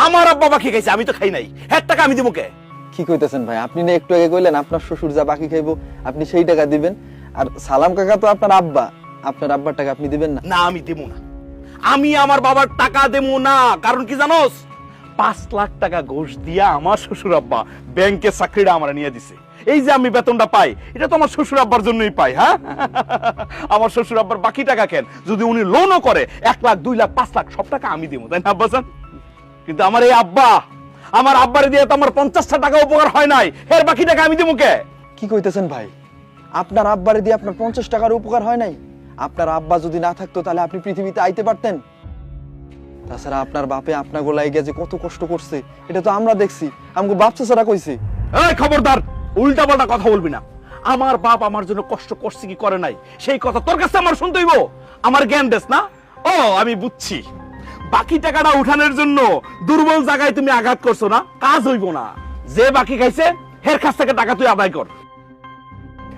আমার আব্বা বাকি খাইছে, আমি তো খাই নাই। হ্যাঁ, টাকা আমি দিব কে? কি কইতেছেন ভাই? আপনি না একটু আগে কইলেন আপনার শ্বশুর যা বাকি খাইবো আপনি সেই টাকা দিবেন, আর সালাম কাকা তো আপনার আব্বা, আপনার আব্বার টাকা আপনি দিবেন না? না, আমি দেব না। আমি আমার বাবার টাকা দেব না। কারণ কি জানোস? 5 লাখ টাকা ঘুষ দিয়া আমার শ্বশুর আব্বা ব্যাংকে চাকরিটা আমার নিয়ে দিছে। এই যে আমি বেতনটা পাই, এটা তো আমার শ্বশুর আব্বার জন্যই পাই। হ্যাঁ, আমার শ্বশুর আব্বার বাকি টাকা কেন? যদি উনি লোনও করে 1 লাখ 2 লাখ 5 লাখ সব টাকা আমি দেবো, তাই না আব্বাজান? কিন্তু আমার এই আব্বা, আমার আব্বারে দিয়ে তো আমার 50টা টাকা উপকার হয় নাই, এর বাকি টাকা আমি দেবো কে? কি কইতেছেন ভাই? আপনার আব্বারে দিয়ে আপনার 50 টাকার উপকার হয় নাই? আপনার আব্বা যদি না থাকতো তাহলে আপনি পৃথিবীতে আইতে পারতেন? তাছাড়া আপনার বাপে আপনার গোলায় গিয়ে যে কত কষ্ট করছে এটা তো আমরা দেখছি, আমাকে বাপ চাচারা কইছে। এই খবরদার, উল্টা পাল্টা কথা বলবি না। আমার বাপ আমার জন্য কষ্ট করছে কি করে নাই সেই কথা তোর কাছে আমার শুনতে হইব? আমার জ্ঞান দেস না? ও, আমি বুঝছি। বাকি টাকাটা উঠানোর জন্য দুর্বল জায়গায় তুমি আঘাত করছো না, কাজ হইব না। যে বাকি খাইছে হের কাছ থেকে টাকা তুই আদায় কর।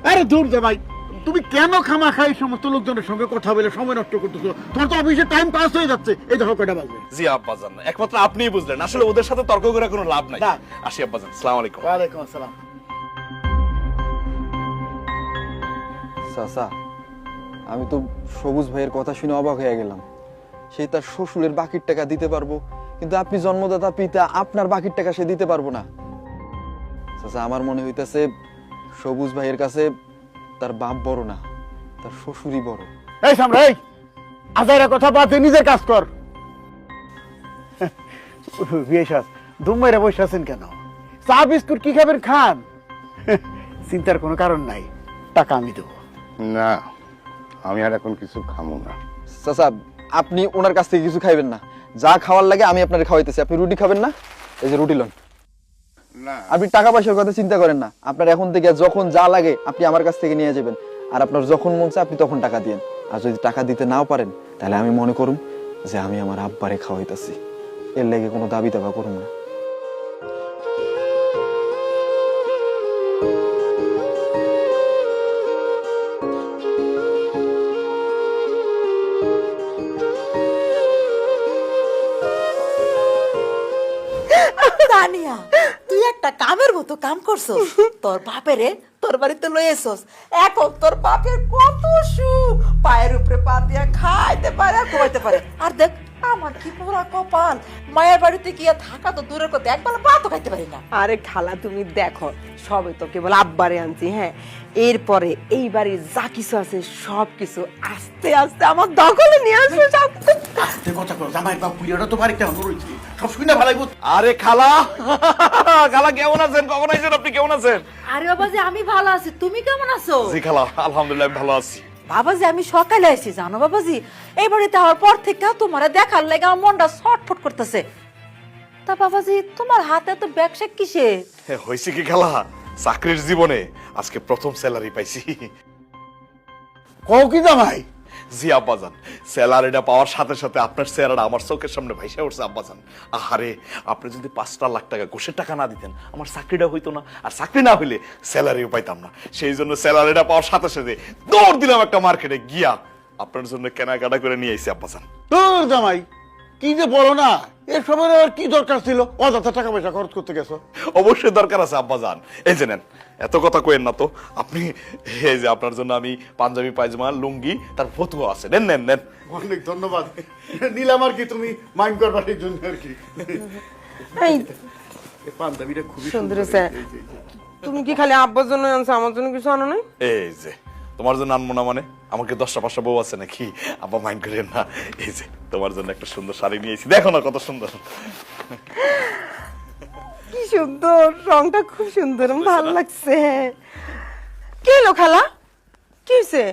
আরে দূর জামাই, তুমি কেন খামাখা এই সমস্ত লোকজনের সঙ্গে কথা বলে সময় নষ্ট করতেছো? তোমার তো অফিসে টাইম পাস হয়ে যাচ্ছে। এই দেখো কয়টা বাজে। জি আব্বাজান, একমাত্র আপনিই বুঝলেন। আসলে ওদের সাথে তর্ক করে কোনো লাভ নাই। না। আসি আব্বাজান, আসসালামু আলাইকুম। ওয়ালাইকুম আসসালাম। চাচা, আমি তো সবুজ ভাইয়ের কথা শুনে অবাক হয়ে গেলাম। সেই তার শ্বশুরের বাকির টাকা দিতে পারবো, কিন্তু আপনি জন্মদাতা পিতা, আপনার বাকির টাকা সে দিতে পারবো না। চাচা, আমার মনে হইতেছে সবুজ ভাইয়ের কাছে তার বাপ বড় না, তার শ্বশুরই বড়। এই সামনে, এই আজাইরা কথা বাদ দিয়ে নিজের কাজ কর। বিয়েশাস দুম্বাইরা বসে আছেন কেন? চা বিস্কুট কি খাবেন খান। চিন্তার কোনো কারণ নাই, টাকা আমি দেবো। না, আমি আর এখন কিছু খামো না। চাচা, আপনি ওনার কাছ থেকে কিছু খাইবেন না, যা খাওয়ার লাগে আমি আপনার খাওয়াইতেছি। আপনি রুটি খাবেন না? এই যে রুটি লন। না, আপনি টাকা পয়সার কথা চিন্তা করেন না, আপনার এখন থেকে যখন যা লাগে আপনি আমার কাছ থেকে নিয়ে যাবেন, আর আপনার যখন মন চায় আপনি তখন টাকা দিয়েন। আর যদি টাকা দিতে নাও পারেন তাহলে আমি মনে করুম যে আমি আমার আব্বারে খাওয়াইতেছি, এর লেগে কোনো দাবি দাবা করুম না। তানিয়া, তুই একটা কামের মতো কাম করছস। তোর বাপেরে তোর বাড়িতে লই এসছস, এখন তোর বাপের কত সুখ, পায়ের উপরে পা দিয়া খাইতে পারে আর ঘুমাইতে পারে। আর দেখ আমার কি পুরা কপাল, মায়ের বাড়িতে গিয়া থাকা তো দূরের কথা, একবেলা ভাতও খাইতে পারি না। আরে খালা, তুমি দেখো সবে তো কেবল আব্বারে আনছি। হ্যাঁ, এরপরে এই বাড়ির যা কিছু আছে সব কিছু আস্তে আস্তে আমার দখলে নিয়ে আসবে সব। আস্তে কথা কর, জামাই বাপ বুড়িটা তো বাড়িতে আমার রয়েছে, সব শুনে ভালাই বুঝ। আরে খালা, খালা কেমন আছেন? কখন আইছেন আপনি? কেমন আছেন? আরে বাবাজি, আমি ভালো আছি, তুমি কেমন আছো? জি খালা, আলহামদুলিল্লাহ আমি ভালো আছি। বাবাজি, আমি সকালে আইছি জানো বাবাজি, এই বাড়িতে হওয়ার পর থেকে তোমার দেখার লাগে আমার মনটা ছটফট করতেছে। তা বাবাজি, তোমার হাতে তো ব্যবসা কিসে? হয়েছে কি খালা, চাকরির জীবনে আজকে প্রথম স্যালারি পাইছি। কও কি জামাই? জি আব্বাজান, স্যালারিটা পাওয়ার সাথে সাথে আপনার চেহারাটা আমার চোখের সামনে ভাইসা উঠছে আব্বাজান। আহারে, আপনি যদি 5 লাখ টাকা ঘুষের টাকা না দিতেন আমার চাকরিটা হইতো না, আর চাকরি না হইলে স্যালারিও পাইতাম না। সেই জন্য স্যালারিটা পাওয়ার সাথে সাথে দৌড় দিলাম একটা মার্কেটে গিয়া আপনার জন্য কেনাকাটা করে নিয়ে আইছি আব্বাজান। তোর জামাই কি যে বলো না, এর সময় আর কি দরকার ছিল অযথা টাকা পয়সা খরচ করতে গেছো? অবশ্যই দরকার আছে আব্বাজান। এই যে নেন, এত কথা কইেন না তো আপনি। এই যে আপনার জন্য আমি পাঞ্জাবি পায়জামা লুঙ্গি তার ফতুয়া আছে, নেন নেন নেন। অনেক ধন্যবাদ, নিলাম আর কি, তুমি মাইন্ড করবার জন্য আর কি। এই এই পাঞ্জাবিটা খুবই সুন্দর সুন্দর হয়েছে। এই যে, এই যে। তুমি কি খালি আব্বার জন্য আনছো, আমার জন্য কিছু আনো নাই? এই যে তোমার জন্য আনবো না মানে? আমাকে 10টা 5টা বউ আছে নাকি? আব্বা মাইন্ড করেন না। এই যে তোমার জন্য একটা সুন্দর শাড়ি নিয়েছি, দেখো না কত সুন্দর। কি সুন্দর, রংটা খুব সুন্দর, ভালো লাগছে। কি হলো খালা, কি হয়েছে?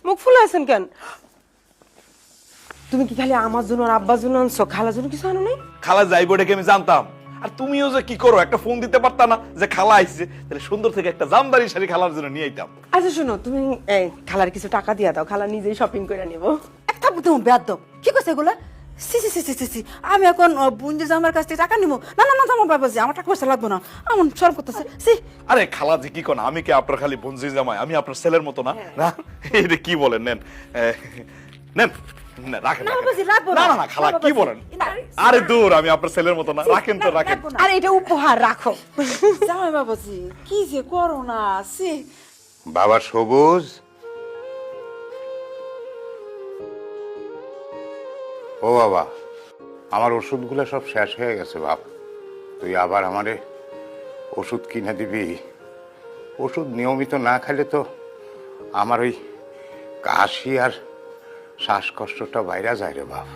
মুখ ফুলে আছেন কেন? তুমি কি খালি আমার জন্য আর আব্বার জন্য আনছো, খালার জন্য কিছু আনো নাই? খালা যাইবো এটাকে আমি জানতাম। আর তুমিও যে কি করো, একটা ফোন দিতে পারতা না যে খালা আইছে, তাহলে সুন্দর থেকে একটা জামদারি শাড়ি খালার জন্য নিয়ে আইতাম। আচ্ছা শোনো, তুমি খালার কিছু টাকা দিয়ে দাও, খালা নিজেই শপিং করে নিবো। একটা বুদ্ধি বেয়াদব, কি কইছে এগুলা? সি সি সি সি সি সি, আমি এখন বুঞ্জি জামার কাছ থেকে টাকা নিবো? না না না জামা বাবাজি, আমার টাকা পয়সা লাগবে না, আমার শরম করতেছে। সি, আরে খালা যে কি কোন, আমি কি আপনার খালি বঞ্জি জামাই? আমি আপনার ছেলের মতো না? না, এটা কি বলেন? নেন নেন, না রাখেন না, রাখেন। বাবাজি, রাখবো না না। না না খালা না, কি বাবাজি। বলেন? না, আরে দূর, আমি আপনার ছেলের মতো না, রাখেন তো রাখেন। রাখবো না। আর এটা উপহার রাখো। জামাই বাবাজি কি যে করো না সে বাবা সবুজ, ও বাবা, আমার ওষুধগুলো সব শেষ হয়ে গেছে বাপ। তুই আবার আমারে ওষুধ কিনে দিবি। ওষুধ নিয়মিত না খেলে তো আমার ওই কাশি আর শ্বাসকষ্টটা বাইরে যায় রে বাপ।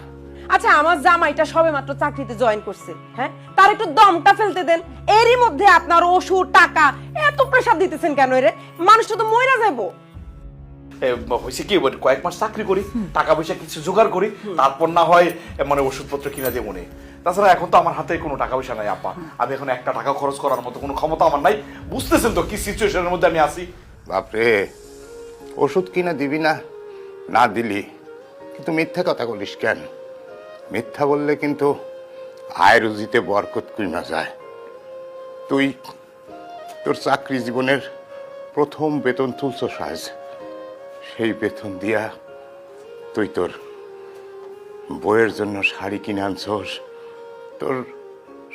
আচ্ছা, আমার জামাইটা সবে মাত্র চাকরিতে জয়েন করছে, হ্যাঁ, তার একটু দমটা ফেলতে দেন। এরই মধ্যে আপনার ওষুধ টাকা এত প্রেসার দিতেছেন কেন? রে মানুষটা তো মইরা যাবো। হয়েছে কি, কয়েক মাস চাকরি করি, টাকা পয়সা কিছু জোগাড় করি, তারপর না হয় মানে ওষুধপত্র কিনা দিয়ে মনে। তাছাড়া এখন তো আমার হাতে কোনো টাকা পয়সা নাই আপা, আমি এখন একটা টাকা খরচ করার মতো কোনো ক্ষমতা আমার নাই। বুঝতেছেন তো কি সিচুয়েশনের মধ্যে আমি আছি। বাপরে, ওষুধ কিনে দিবি না, না দিলি কিন্তু মিথ্যা কথা বলিস কেন? মিথ্যা বললে কিন্তু আয় রুজিতে বরকত কমে যায়। তুই তোর চাকরি জীবনের প্রথম বেতন তুলছস আজ, সেই বেতন দিয়া তুই তোর বইয়ের জন্য শাড়ি কিনে আনছস, তোর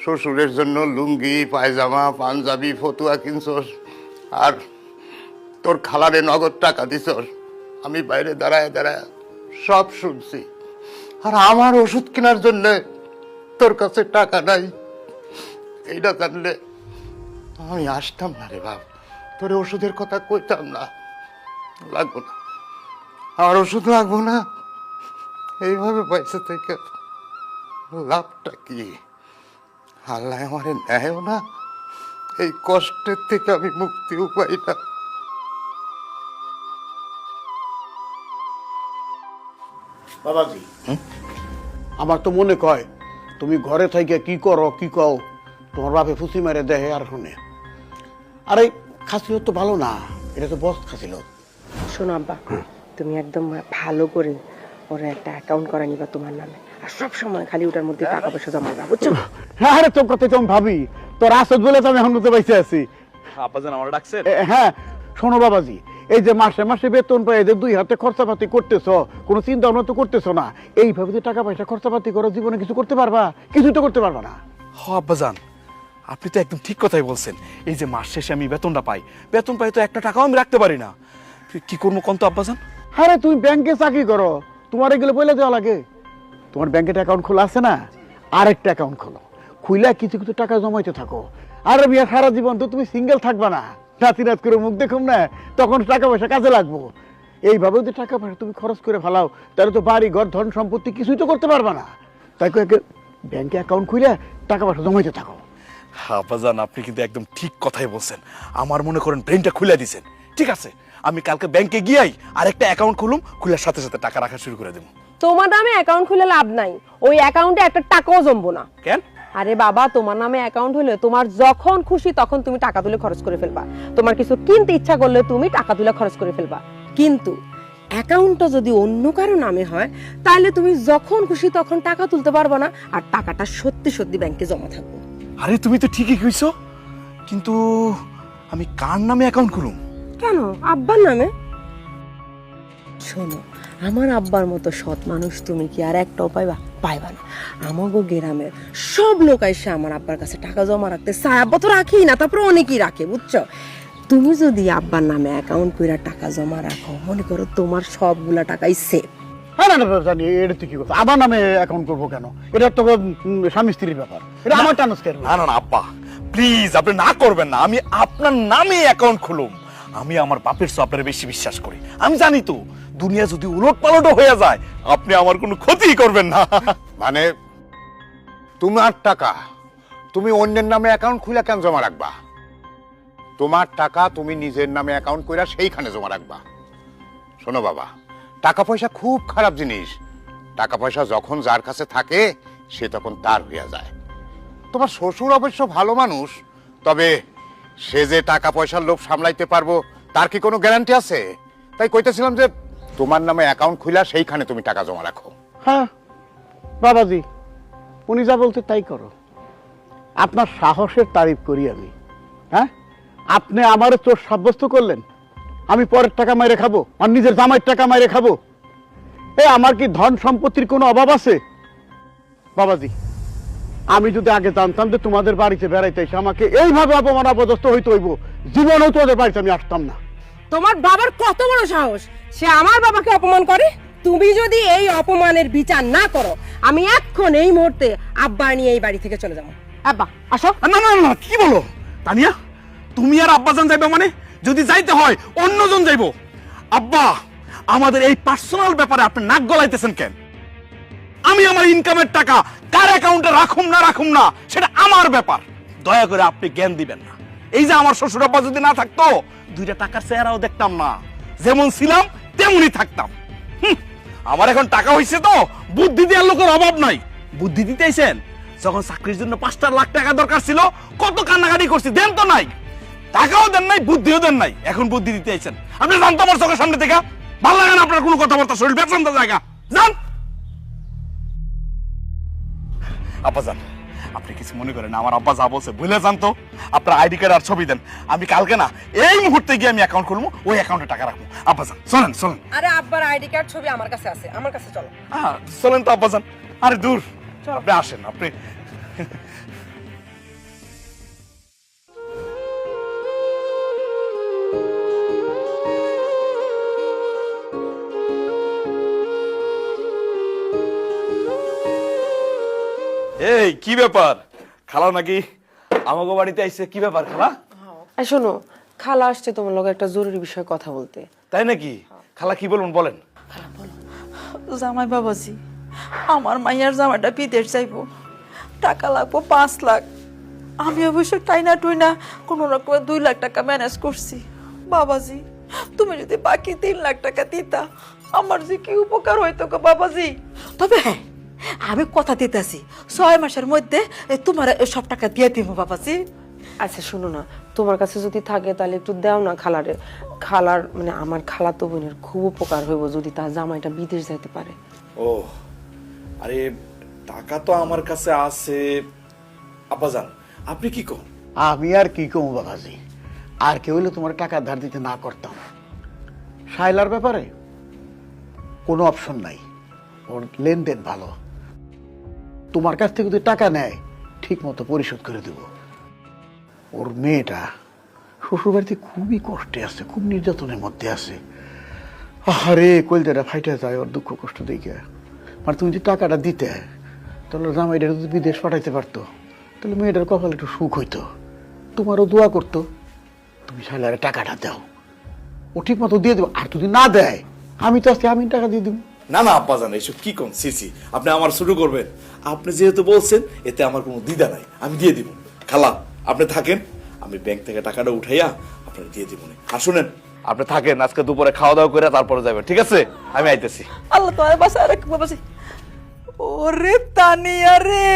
শ্বশুরের জন্য লুঙ্গি পায়জামা পাঞ্জাবি ফতুয়া কিনছস, আর তোর খালারে নগদ টাকা দিছস। আমি বাইরে দাঁড়ায় দাঁড়ায় সব শুনছি। আর আমার ওষুধ কেনার জন্য তোর কাছে টাকা নাই, এইটা জানলে আমি আসতাম না রে বাপ, তোর ওষুধের কথা কইতাম না। লাগবো না, আমার ওষুধ লাগবো না। এইভাবে পয়সা থেকে লাভটা কি? আল্লাহ আমারে নেয়ও না, এই কষ্টের থেকে আমি মুক্তিও পাই না। বাবাজি আমার তো মনে কয় তুমি ঘরে থেকে কি করো কি কও তোমার বাপে ফুসি মেরে দেহে আর শুনে। আরে খাসিলত তো ভালো না, এটা তো বস খাসিলত। শোনো আব্বা, তুমি একদম ভালো করে ওরা একটা অ্যাকাউন্ট করে নিবা তোমার নামে, আর সব সময় খালি ওটার মধ্যে টাকা পয়সা জমা দিবা, বুঝছো? হ্যাঁ আরে তোর কথা তো আমি ভাবি, তোর আসত বলে তো আমি এখন মতো পাইছে আছি। আপা যেন আমার ডাকছেন। হ্যাঁ শোনো বাবাজি, এই যে মাসে মাসে বেতন পাই, এই যে 2 হাতে খরচাপাতি করতেছো, কোনো চিন্তা ভাবনা তো করতেছো না। এইভাবে যে টাকা পয়সা খরচাপাতি করো, জীবনে কিছু করতে পারবা? কিছু তো করতে পারবা না। হ আব্বাজান, আপনি তো একদম ঠিক কথাই বলছেন। এই যে মাস শেষে আমি বেতনটা পাই, বেতন পাই তো একটা টাকাও আমি রাখতে পারি না। কি করবো কোন তো আব্বাজান? আরে তুমি ব্যাংকে চাকরি করো, তোমার এগুলো বলে দেওয়া লাগে? তোমার ব্যাংকের অ্যাকাউন্ট খোলা আছে না, আরেকটা অ্যাকাউন্ট খোলো, খুইলা কিছু কিছু টাকা জমাইতে থাকো। আর বিয়া সারা জীবন তো তুমি সিঙ্গেল থাকবা না, নাতি রাত করে মুখ দেখুম না, তখন টাকা পয়সা কাজে লাগবো। এইভাবে যদি টাকা পয়সা তুমি খরচ করে ফেলাও, তাহলে তো বাড়ি ঘর ধন সম্পত্তি কিছুই তো করতে পারবা না। তাই ব্যাংকে অ্যাকাউন্ট খুলে টাকা পয়সা জমাইতে থাকো। আব্বাজান, আপনি কিন্তু একদম ঠিক কথাই বলছেন। আমার মনে করেন ব্রেনটা খুলে দিছেন। ঠিক আছে, আমি কালকে ব্যাংকে গিয়াই আরেকটা অ্যাকাউন্ট খুলুম, খুলে সাথে সাথে টাকা রাখা শুরু করে দেবো। তোমার নামে অ্যাকাউন্ট খুলে লাভ নাই, ওই অ্যাকাউন্টে একটা টাকাও জমবো না। কেন? আরে বাবা, তোমার নামে অ্যাকাউন্ট হলে তোমার যখন খুশি তখন তুমি টাকা তুলে খরচ করে ফেলবা। তোমার কিছু কিনতে ইচ্ছা করলে তুমি টাকা তুলে খরচ করে ফেলবা। কিন্তু অ্যাকাউন্টটা যদি অন্য কারো নামে হয়, তাহলে তুমি যখন খুশি তখন টাকা তুলতে পারবা না, আর টাকাটা সত্যি সত্যি ব্যাংকে জমা থাকবে। আরে তুমি তো ঠিকই কইছো, কিন্তু আমি কার নামে অ্যাকাউন্ট খুলুম? কেন আব্বার নামে? শোনো, আমার আব্বার মতো সৎ মানুষ তুমি কি আর একটাও পাইবা না। আমাগো গ্রামের সব লোক এসে আমার আব্বার কাছে টাকা জমা রাখতে চায়। আব্বা তো রাখেই না, তারপরে অনেকেই রাখে, বুঝছো? তুমি যদি আব্বার নামে অ্যাকাউন্ট করে টাকা জমা রাখো, মনে করো তোমার সবগুলা টাকাই সেফ। হ্যাঁ না না জানি, এটা তুই কি কথা, আমার নামে অ্যাকাউন্ট করবো কেন? এটা তো স্বামী স্ত্রীর ব্যাপার, এটা আমার ট্রান্সফার। না না না আব্বা, প্লিজ আপনি না করবেন না। আমি আপনার নামে অ্যাকাউন্ট খুলুম। আমি আমার বাপের চেয়ে আপনার বেশি বিশ্বাস করি। আমি জানি তো দুনিয়া যদি উলট পালটও হয়ে যায়, আপনি আমার কোনো ক্ষতি করবেন না। মানে তোমার টাকা তুমি অন্যের নামে অ্যাকাউন্ট খুলে কেন জমা রাখবা? তোমার টাকা তুমি নিজের নামে অ্যাকাউন্ট কইরা সেইখানে জমা রাখবা। শোনো বাবা, টাকা পয়সা খুব খারাপ জিনিস। টাকা পয়সা যখন যার কাছে থাকে সে তখন তার হইয়া যায়। তোমার শ্বশুর অবশ্য ভালো মানুষ, তবে সে যে টাকা পয়সার লোভ সামলাইতে পারবো তার কি কোনো গ্যারান্টি আছে? তাই কইতেছিলাম যে তোমার নামে অ্যাকাউন্ট খুইলা সেইখানে তুমি টাকা জমা রাখো। হ্যাঁ বাবাজি, উনি যা বলতে তাই করো। আপনার সাহসের তারিফ করি আমি। হ্যাঁ, আপনি আমারও চোর সাব্যস্ত করলেন, আমি পরের টাকা মাইরে খাবো আর নিজের জামাইয়ের টাকা মাইরে খাবো? আমার কি ধন সম্পত্তির কোনো অভাব আছে? বাবাজি, আমি যদি আগে জানতাম যে তোমাদের বাড়িতে বেড়াইতে এসে আমাকে এইভাবে অপমান অপদস্থ হইতে হইব, জীবনেও তোমাদের বাড়িতে আমি আসতাম না। তোমার বাবার কত বড় সাহস, সে আমার বাবাকে অপমান করে। তুমি যদি এই অপমানের বিচার না করো, আমি এখন এই মুহূর্তে আব্বা নিয়ে এই বাড়ি থেকে চলে যাবো। আব্বা আসো। না না না, কি বলো তানিয়া? তুমি আর আব্বাজান যাইবে মানে? যদি যাইতে হয় অন্যজন যাইবো। আব্বা, আমাদের এই পার্সোনাল ব্যাপারে আপনি নাক গলাইতেছেন কেন? আমি আমার ইনকামের টাকা কার অ্যাকাউন্টে রাখুম না সেটা আমার ব্যাপার। দয়া করে আপনি জ্ঞান দিবেন না। এই যে আমার শ্বশুর আব্বা যদি না থাকতো, দুইটা টাকার চেহারাও দেখতাম না, যেমন ছিলাম তেমনই থাকতাম। আমার এখন টাকা হইছে তো বুদ্ধি দেওয়ার লোকের অভাব নাই। বুদ্ধি দিতেইছেন, যখন চাকরির জন্য 5 লাখ টাকা দরকার ছিল কত কান্নাকাটি করছি, দেন তো নাই, টাকাও দেন নাই, বুদ্ধিও দেন নাই, এখন বুদ্ধি দিতে আইছেন। আপনি জানতো আমার চোখের সামনে থেকে ভালো লাগে না আপনার কোনো কথাবার্তা, শরীর বেতন জায়গা যান। আব্বা যান, আপনি কিছু মনে করেন না, আমার আব্বা যা বলছে ভুলে যান তো। আপনার আইডি কার্ড আর ছবি দেন, আমি কালকে না এই মুহূর্তে গিয়ে আমি অ্যাকাউন্ট খুলবো, ওই অ্যাকাউন্টে টাকা রাখবো। আব্বা যান চলেন চলেন। আরে আব্বার আইডি কার্ড ছবি আমার কাছে আছে, আমার কাছে চলো। চলেন তো আব্বা যান। আরে দূর, আপনি আসেন। আপনি এই কি ব্যাপার? খালা নাকি আমাগো বাড়িতে আইছে? কি ব্যাপার খালা? এই শোনো, খালা আসছে তোমার লগে একটা জরুরি বিষয়ে কথা বলতে। তাই নাকি? খালা কি বলুন বলেন। জামাই বাবাজি, আমার মাইয়ার জামাইটা বিদেশ যাইবো, টাকা লাগবো 5 লাখ। আমি অবশ্য টাইনা টুইনা কোন রকম 2 লাখ টাকা ম্যানেজ করছি। বাবাজি, তুমি যদি বাকি 3 লাখ টাকা দিতা, আমার যে কি উপকার হইতো গো বাবাজি। তবে হ্যাঁ, আমি কথা দিতেছি 6 মাসের মধ্যে তোমার সব টাকা দিয়ে দিব বাবাজি। আচ্ছা শোনো না, তোমার কাছে যদি থাকে তাহলে একটু দাও না খালারে। খালার মানে আমার খালাতো বোনের খুব উপকার হইব যদি তার জামাইটা বিদেশ যাইতে পারে। ও আরে, টাকা তো আমার কাছে আছে। আব্বাজান আপনি কি কন? আমি আর কি কমু বাবাজি, আর কেউ হইলে তোমার টাকা ধার দিতে না করতাম। শাইলার ব্যাপারে কোনো অপশন নাই, ওর লেনদেন ভালো। তোমার কাছ থেকে যদি টাকা নেয় ঠিক মতো পরিশোধ করে দেব। ওর মেয়েটা শ্বশুরবাড়িতে খুবই কষ্টে আছে, খুব নির্যাতনের মধ্যে আছে। আরে কলজাটা ফাইটা যায় ওর দুঃখ কষ্ট দেখে। মানে তুমি যদি টাকাটা দিতে, তাহলে জামাইটা যদি বিদেশ পাঠাইতে পারতো, তাহলে মেয়েটার কপালে একটু সুখ হইতো, তোমারও দোয়া করতো। তুমি শাইলারে টাকাটা দাও, ও ঠিক মতো দিয়ে দেবো। আর যদি না দেয়, আমি তো আজকে আমি টাকা দিয়ে দিব। না না আব্বাজান, এসব কি কোন সিসি, আপনি আমার শুরু করবেন? আপনি যেহেতু বলছেন, এতে আমার কোনো দ্বিধা নাই, আমি দিয়ে দিব। খালা আপনি থাকেন, আমি ব্যাংক থেকে টাকাটা উঠাইয়া আপনাকে দিয়ে দিব। আর শুনেন, আপনি থাকেন, আজকে দুপুরে খাওয়া দাওয়া করে তারপরে যাবেন, ঠিক আছে? আমি আইতেছি। আল্লাহ তোমার বাসায় রাখ বাবাজি। ওরে তানিয়া রে,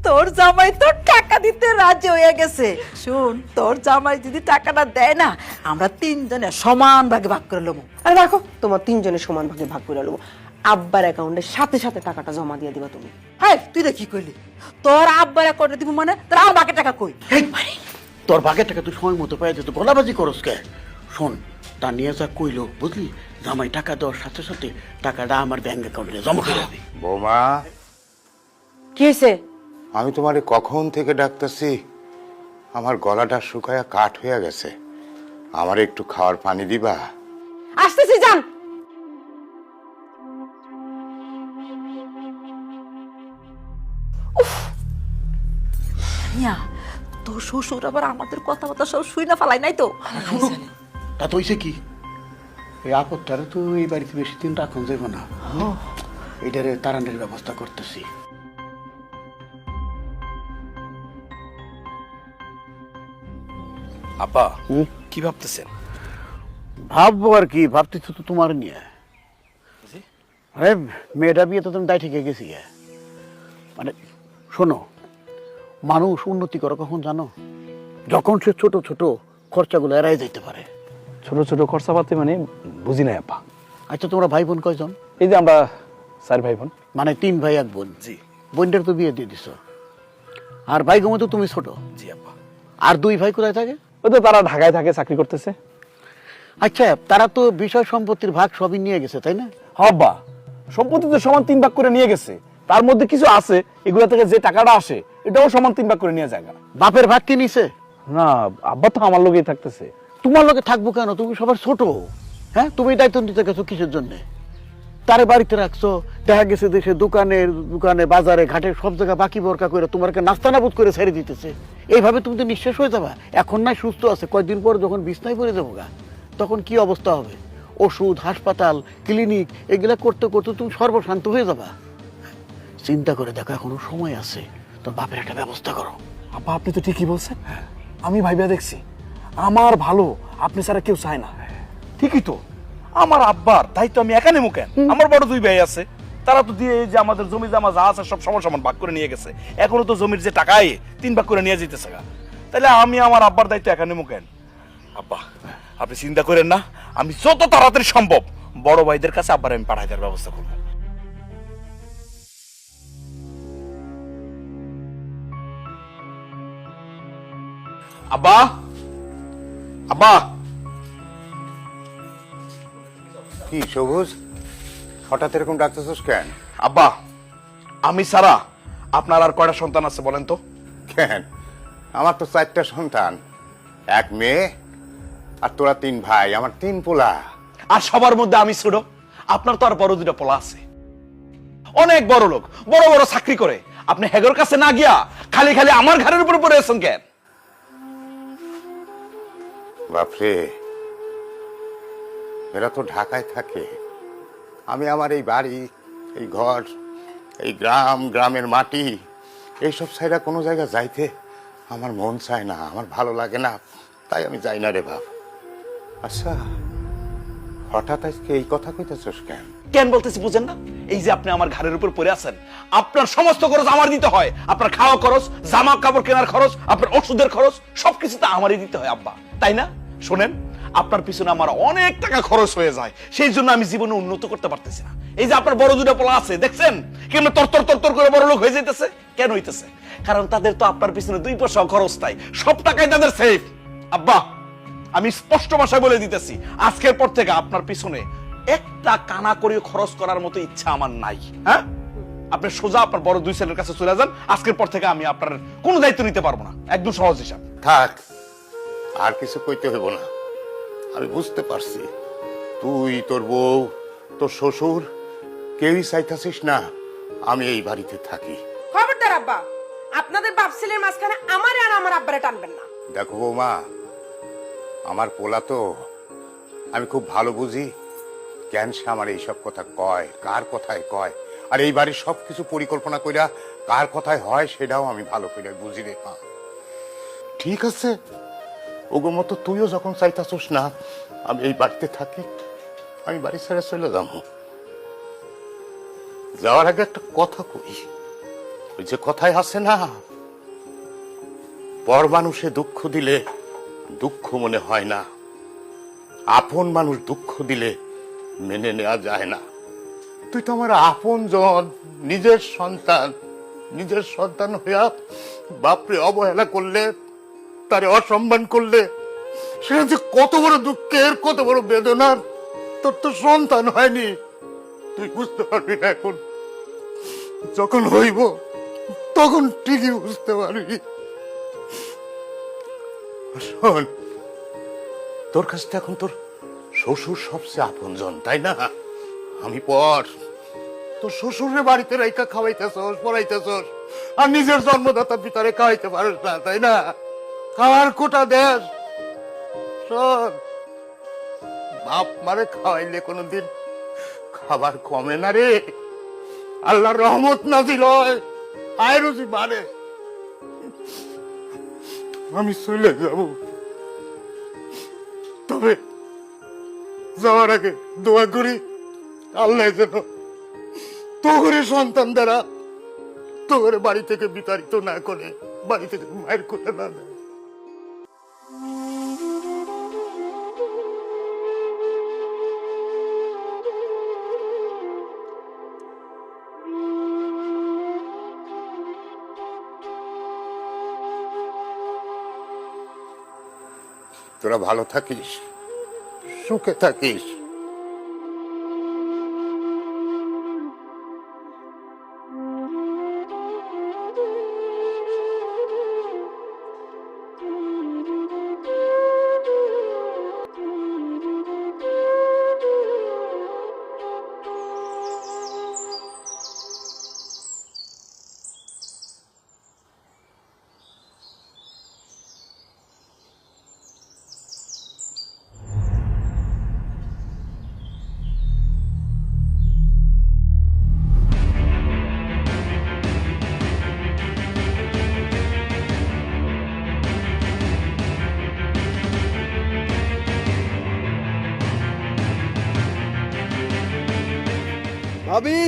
তোর জামাই তো টাকা দিতে রাজি হয়ে গেছে। শুন, তোর জামাই যদি টাকাটা দেয় না, আমরা 3 জনে সমান ভাগে ভাগ করে নেবো। আরে রাখো, তোমার 3 জনের সমান ভাগে ভাগ করে নেবো। আব্বার অ্যাকাউন্টে সাথে সাথে টাকাটা জমা দিয়ে দিবা তুমি। হ্যাঁ, তুই কি কইলি? তোর আব্বার অ্যাকাউন্টে দিব মানে তোর আমার বাকি টাকা কই? তোর ভাগের টাকা তুই সময় মতো পাই যেত, গলাবাজি করস কে? শোন, তা নিয়ে যা কইলো বুঝলি, জামাই টাকা দেওয়ার সাথে সাথে টাকাটা আমার ব্যাংক অ্যাকাউন্টে জমা করে যাবে। বৌমা, কি হয়েছে? আমি তোমারে কখন থেকে ডাকতেছি, আমার গলাটা শুকায়া কাঠ হয়ে গেছে, আমার একটু খাওয়ার পানি দিবা? আসতেছি, যান। ইয়া, তোর শ্বশুর আবার আমাদের কথাবার্তা সব শুই না ফালাই নাই তো? তা তো হইছে কি, এই আপদটারে তো এই বাড়িতে বেশি দিন রাখুন যাইব না, এটারে তারানের ব্যবস্থা করতেছি। আব্বা কি ভাবতেছেন? ভাববো আর কি, ভাবতেছি তো তোমার নিয়ে। আরে মেয়েটা বিয়ে তো তুমি দায় ঠিক গেছি। মানে শোনো, মানুষ উন্নতি করে কখন জানো? যখন সে ছোট ছোট খরচাগুলো এড়াই যাইতে পারে। ছোট ছোট খরচাপাতি মানে বুঝি নাই আব্বা। আচ্ছা, তোমরা ভাই বোন কয়জন? এই যে আমরা 4 ভাই বোন। মানে 3 ভাই 1 বোন। জি। বোনটার তো বিয়ে দিয়ে দিছ, আর ভাই গমে তো তুমি ছোট। জি আব্বা। আর 2 ভাই কোথায় থাকে? ওই তো তারা ঢাকায় থাকে, চাকরি করতেছে। আচ্ছা, তারা তো বিষয় সম্পত্তির ভাগ সবই নিয়ে গেছে, তাই না? হ্যাঁ আব্বা, সম্পত্তি তো সমান 3 ভাগ করে নিয়ে গেছে, তার মধ্যে কিছু আছে এগুলা থেকে যে টাকাটা আসে এটাও সমান 3 ভাগ করে নিয়ে যায়। বাপের ভাগ কি নিছে? না, আব্বা তো আমার লগেই থাকতেছে। তোমার লোকে থাকবো কেন? তুমি সবার ছোট। হ্যাঁ, তুমি দায়িত্ব নিতে গেছো কিসের জন্য? তারে বাড়িতে রাখছো, দেখা গেছে দেশে দোকানে বাজারে ঘাটে সব জায়গায় বাকি বরকা করে তোমাকে নাস্তানাবুদ করে ছেড়ে দিতেছে। এইভাবে তুমি তো নিঃশেষ হয়ে যাবা। এখন নাই সুস্থ আছে, কয়েকদিন পর যখন বিছনায় পড়ে যাবো গা, তখন কি অবস্থা হবে? ওষুধ, হাসপাতাল, ক্লিনিক এগুলা করতে করতে তুমি সর্বশান্ত হয়ে যাবা। চিন্তা করে দেখো, এখনো সময় আছে, তোর বাপের একটা ব্যবস্থা করো। আব্বা আপনি তো ঠিকই বলছেন, আমি ভাইবা দেখছি আমার ভালো আপনি ছাড়া কেউ চায় না। ঠিকই তো, আমার আব্বার দায়িত্ব আমি একা নেবো কেন? আমার বড় 2 ভাই আছে, তারা তো দিয়ে এই যে আমাদের জমি জামা যা আছে সব সমান সমান ভাগ করে নিয়ে গেছে। এখনো তো জমির যে টাকায় 3 ভাগ করে নিয়ে যেতেছে গা, তাহলে আমি আমার আব্বার দায়িত্ব একা নেবো কেন? আব্বা আপনি চিন্তা করেন না, আমি যত তাড়াতাড়ি সম্ভব বড় ভাইদের কাছে আব্বার আমি পাঠাই দেওয়ার ব্যবস্থা করবো। আব্বা, আব্বা। কি সবুজ, হঠাৎ এরকম ডাকতেছিস কেন? আব্বা, আমি সারা আপনার আর কয়টা সন্তান আছে বলেন তো? কেন, আমার তো 4টা সন্তান, 1 মেয়ে, আর তোরা 3 ভাই, আমার 3 পোলা। আর সবার মধ্যে আমি ছোট। আপনার তো আর বড় 2টা পোলা আছে, অনেক বড় লোক, বড় বড় চাকরি করে। আপনি হেগর কাছে না গিয়া খালি খালি আমার ঘরের উপর পড়ে আছেন কেন? বাপরে, এরা তো ঢাকায় থাকে, আমি আমার এই বাড়ি, এই ঘর, এই গ্রাম, গ্রামের মাটি এইসব ছাইরা কোনো জায়গা যাইতে আমার মন চায় না, আমার ভালো লাগে না, তাই আমি যাই না রে বাপ। আচ্ছা, হঠাৎ আজকে এই কথা কইতেছস কেন? কেন বলতেছি বুঝেন না? এই যে আপনি আমার ঘরের উপর পড়ে আছেন, আপনার সমস্ত খরচ আমার দিতে হয়। আপনার খাওয়া খরচ, জামা কাপড় কেনার খরচ, আপনার ওষুধের খরচ সবকিছু তো আমারই দিতে হয় আব্বা, তাই না? শোনেন, আপনার পিছনে আমার অনেক টাকা খরচ হয়ে যায়, সেই জন্য আমি জীবনে উন্নত করতে পারতেছি না। এই যে আপনার বড় 2টা পোলা আছে, দেখছেন কেমন তর করে বড় লোক হয়ে যেতেছে? কেন হইতেছে? কারণ তাদের তো আপনার পিছনে 2 পয়সা খরচ নাই, সব টাকাই তাদের সেফ। আব্বা, আমি স্পষ্ট ভাষায় বলে দিতেছি, আজকের পর থেকে আপনার পিছনে একটা কানা করে খরচ করার মতো ইচ্ছা আমার নাই। হ্যাঁ, আপনি সোজা আপনার বড় 2 ছেলের কাছে চলে যান। আজকের পর থেকে আমি আপনার কোনো দায়িত্ব নিতে পারবো না, একদম সহজ হিসাব। থাক, আর কিছু কইতে হইব না, আমি বুঝতে পারছি তুই, তোর বউ, তোর শ্বশুর কেউই চাইতাছিস না আমি এই বাড়িতে থাকি। খবরদার আব্বা, আপনাদের বাপ ছেলের মাঝখানে আমারে আর আমার আব্বারে টানবেন না। দেখো বৌমা, আমার পোলা তো, আমি খুব ভালো বুঝি কেন সে আমার এইসব কথা কয়, কার কথায় কয়, আর এই বাড়ির সবকিছু পরিকল্পনা কইরা কার কথায় হয় সেটাও আমি ভালো করে বুঝি রে মা। ঠিক আছে, ওগো মতো তুইও যখন চাইতাছস না আমি এই বাড়িতে থাকি, আমি বাড়ি ছেড়ে চলে যাবো। যাওয়ার আগে একটা কথা কই, ওই যে কথায় আছে না, পর মানুষে দুঃখ দিলে দুঃখ মনে হয় না, আপন মানুষ দুঃখ দিলে মেনে নেওয়া যায় না। তুই তো আমার আপন জন, নিজের সন্তান হইয়া বাপরে অবহেলা করলে, তারে অসম্মান করলে, সেটা যে কত বড় দুঃখের, কত বড় বেদনার। তোর তো সন্তান হয়নি, তুই বুঝতে পারবি না, এখন যখন হইব তখন ঠিকই বুঝতে পারবি। শোন, তোর কাছে এখন তোর শ্বশুর সবচেয়ে আপনজন, তাই না? আমি পর তোর শ্বশুরের বাড়িতে রাইকা খাওয়াইতেছস, পড়াইতেছস, আর নিজের জন্মদাতা পিতারে খাওয়াইতে পারিস না, তাই না? খাওয়ার কোটা দেশ। শোন, বাপ মারে খাওয়াইলে কোনোদিন খাবার কমে না রে, আল্লাহর রহমত নাজিল হয়, আয় রুজি বাড়ে। আমি চলে যাব, তবে যাওয়ার আগে দোয়া করি আল্লাহ যেন তোর সন্তান দ্বারা তোর বাড়ি থেকে বিতাড়িত না করে, বাড়ি থেকে মায়ের কোলে না দেয়। তোরা ভালো থাকিস, সুখে থাকিস। ভাবি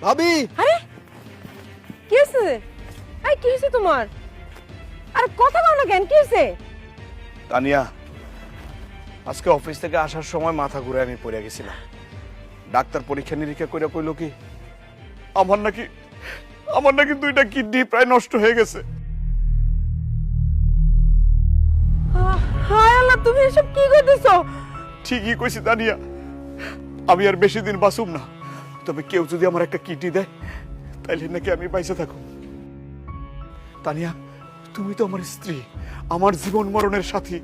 ভাবি আরে কি হয়েছে? এই কি হয়েছে তোমার? আরে কথা বলো না কেন, কি হয়েছে? তানিয়া, আজকে অফিস থেকে আসার সময় মাথা ঘুরে আমি পড়ে গেছিলাম। ডাক্তার পরীক্ষা নিরীক্ষা করে কইলো কি আমার নাকি 2টা কিডনি প্রায় নষ্ট হয়ে গেছে। হায় আল্লাহ, তুমি এসব কি করতেছো? ঠিকই কইছি তানিয়া, আমি আর বেশি দিন বাঁচুম না। তবে কেউ যদি আমার একটা কিডনি দেয় তাইলে নাকি আমি বাইসে থাকুম। তানিয়া, তুমি তো আমার স্ত্রী, আমার জীবন মরণের সাথী,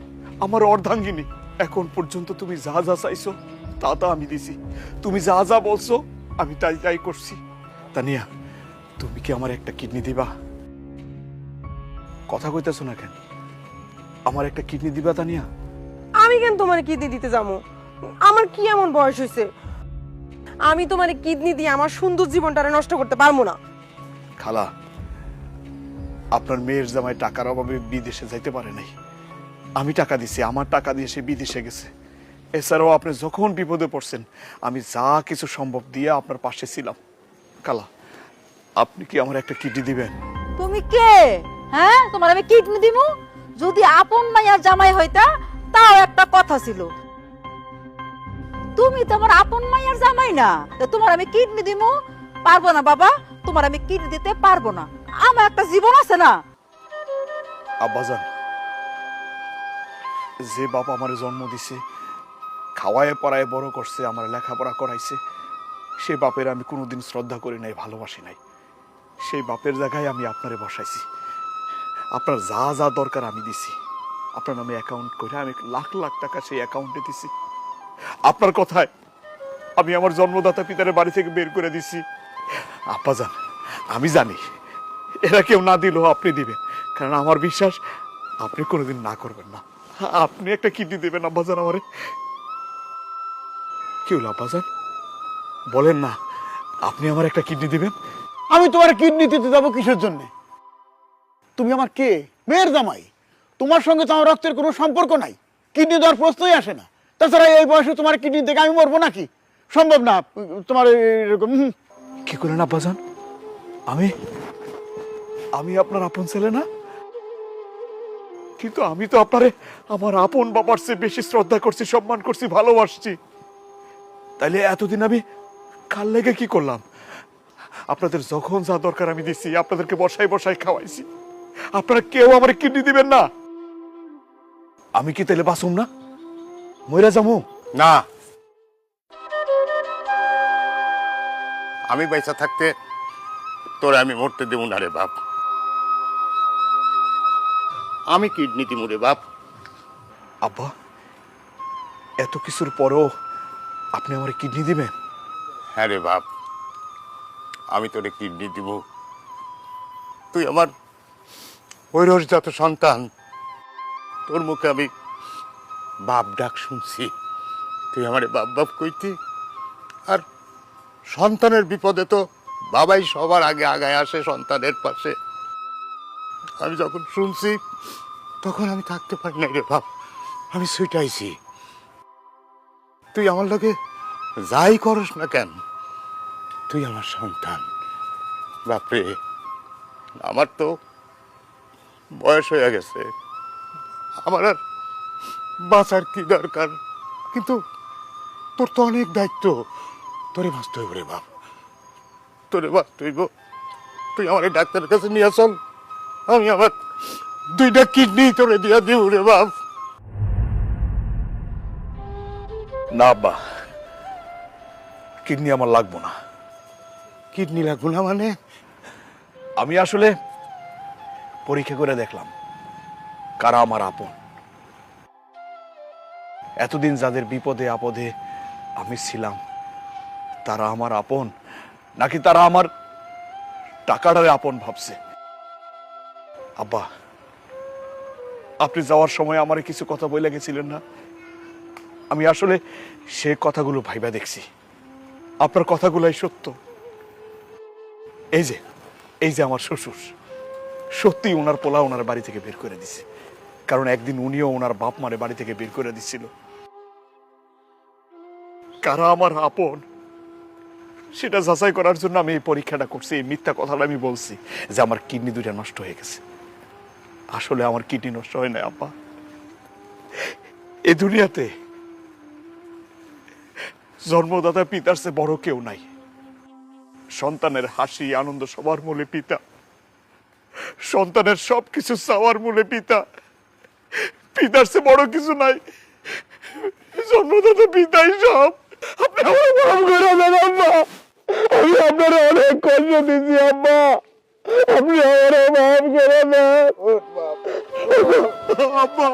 আমার অর্ধাঙ্গিনী। এখন পর্যন্ত তুমি যা যা চাইছো তা আমি দিছি। তুমি যা যা বলছো আমি তাই করছি। তানিয়া, তুমি কি আমার একটা কিডনি দিবা? কথা কইতেছো না কেন? আমার একটা কিডনি দিবা তানিয়া? আমি কেন তোমার কিডনি দিতে যাবো? আমার কি এমন বয়স হয়েছে আমি তোমার কিডনি দিয়ে আমার সুন্দর জীবনটারে নষ্ট করতে পারবো না। খালা, আপনার মেয়ের জামাই টাকার অভাবে বিদেশে যাইতে পারে নাই। আমি টাকা দিছি, আমার টাকা দিয়ে সে বিদেশে গেছে। এছাড়াও আপনি যখন বিপদে পড়ছেন আমি যা কিছু সম্ভব দিয়ে আপনার পাশে ছিলাম। খালা, আপনি কি আমার একটা কিডনি দিবেন? তুমি কে? হ্যাঁ, তোমার আমি কিডনি দিমু? যদি আপন মাইয়ার জামাই হইতা তাও একটা কথা ছিল। তুমি তো আমার আপন মাইয়ার জামাই না, তো তোমার আমি কিডনি দিমু? পারবো না বাবা, তোমার আমি কিডনি দিতে পারবো না। আমার একটা জীবন আছে না। আব্বাজান, যে বাপ আমার জন্ম দিছে, খাওয়ায় পড়ায় বড় করছে, আমার লেখাপড়া করাইছে, সে বাপের আমি কোনোদিন শ্রদ্ধা করি নাই, ভালোবাসি নাই। সেই বাপের জায়গায় আমি আপনারে বসাইছি। আপনার যা যা দরকার আমি দিছি। আপনার নামে অ্যাকাউন্ট করে আমি লাখ লাখ টাকা সেই অ্যাকাউন্টে দিছি। আপনার কথায় আমি আমার জন্মদাতা পিতার বাড়ি থেকে বের করে দিছি। আব্বাজান, আমি জানি এরা কেউ না দিলেও আপনি দিবেন, কারণ আমার বিশ্বাস আপনি কোনোদিন না করবেন না। আপনি একটা কিডনি দেবেন আব্বাজান আমারে। কি হলো আব্বাজান, বলেন না আপনি আমার একটা কিডনি দিবেন? আমি তোমার কিডনি দিতে যাবো কিসের জন্য? তুমি আমার কে? মেয়ের জামাই। তোমার সঙ্গে তো আমার রক্তের কোনো সম্পর্ক নাই, কিডনি দেওয়ার প্রশ্নই আসে না। তাছাড়া এই বয়সে তোমার কিডনি থেকে আমি মরবো নাকি? সম্ভব না তোমার এরকম। কি করলেন আব্বাজান? আমি আপনার আপন ছেলে না? কিন্তু আমি তো আপনারে আমার আপন বাবার চেয়ে বেশি শ্রদ্ধা করছি, সম্মান করছি, ভালোবাসছি। তাইলে এতদিন আমি কাল লেগে কি করলাম? আপনাদের যখন যা দরকার আমি দিছি, আপনাদেরকে বসাই বসাই খাওয়াইছি। আপনারা কেউ আমার কিডনি দিবেন না? আমি কি তাইলে বাসুম না, মইরা যামু? না, আমি পয়সা থাকতে তোরে আমি মরতে দেবো না রে বাপ। আমি কিডনি দিমু রে বাপ। আব্বা, এত কিছুর পরেও আপনি আমার কিডনি দিবেন? হ্যাঁ রে বাপ, আমি তোরে কিডনি দিব। তুই আমার ঐরসজাত সন্তান। তোর মুখে আমি বাপ ডাক শুনছি, তুই আমারে বাপ বাপ কইতি। আর সন্তানের বিপদে তো বাবাই সবার আগে আগায় আসে সন্তানের পাশে। আমি যখন শুনছি তখন আমি থাকতে পারি নাই রে বাপ, আমি ছুটাইছি। তুই আমার লগে যাই করস না কেন, তুই আমার সন্তান। বাপরে, আমার তো বয়স হয়ে গেছে, আমার আর বাঁচার কি দরকার? কিন্তু তোর তো অনেক দায়িত্ব, তোরে বাঁচতে হইব রে বাপ, তোরে বাঁচতে হইব। তুই আমার এই ডাক্তারের কাছে নিয়ে চল, আমি আমার 2টা কিডনি তোরে দিয়া দিব রে বাপ। না আব্বা, কিডনি আমার লাগবো না। কিডনি লাগবো না মানে? আমি আসলে পরীক্ষা করে দেখলাম কারা আমার আপন। এতদিন যাদের বিপদে আপদে আমি ছিলাম তারা আমার আপন, নাকি তারা আমার টাকাটারে আপন ভাবছে? আব্বা, আপনি যাওয়ার সময় আমারে কিছু কথা বলে গেছিলেন না? আমি আসলে সে কথাগুলো ভাইবা দেখছি, আপনার কথাগুলাই সত্য। এই যে আমার শ্বশুর, সত্যি ওনার পোলা ওনার বাড়ি থেকে বের করে দিছে, কারণ একদিন উনিও ওনার বাপ মারে বাড়ি থেকে বের করে দিচ্ছিল। কারা আমার আপন সেটা যাচাই করার জন্য আমি এই পরীক্ষাটা করছি। এই মিথ্যা কথাটা আমি বলছি যে আমার কিডনি দুইটা নষ্ট হয়ে গেছে। আসলে আমার কিডনি নষ্ট হয় না আব্বা। এই দুনিয়াতে জন্মদাতা পিতার চেয়ে বড় কেউ নাই। সন্তানের হাসি আনন্দ সবার মূলে পিতা, সন্তানের সবকিছু চাওয়ার মূলে পিতা। পিতার চেয়ে বড় কিছু নাই, জন্মদাতা পিতাই সব। আপনি আমার মাফ করে দেন আব্বা, আমি আপনার অনেক কষ্ট দিচ্ছি আব্বা, আপনি আমার মাফ করে দেন আব্বা।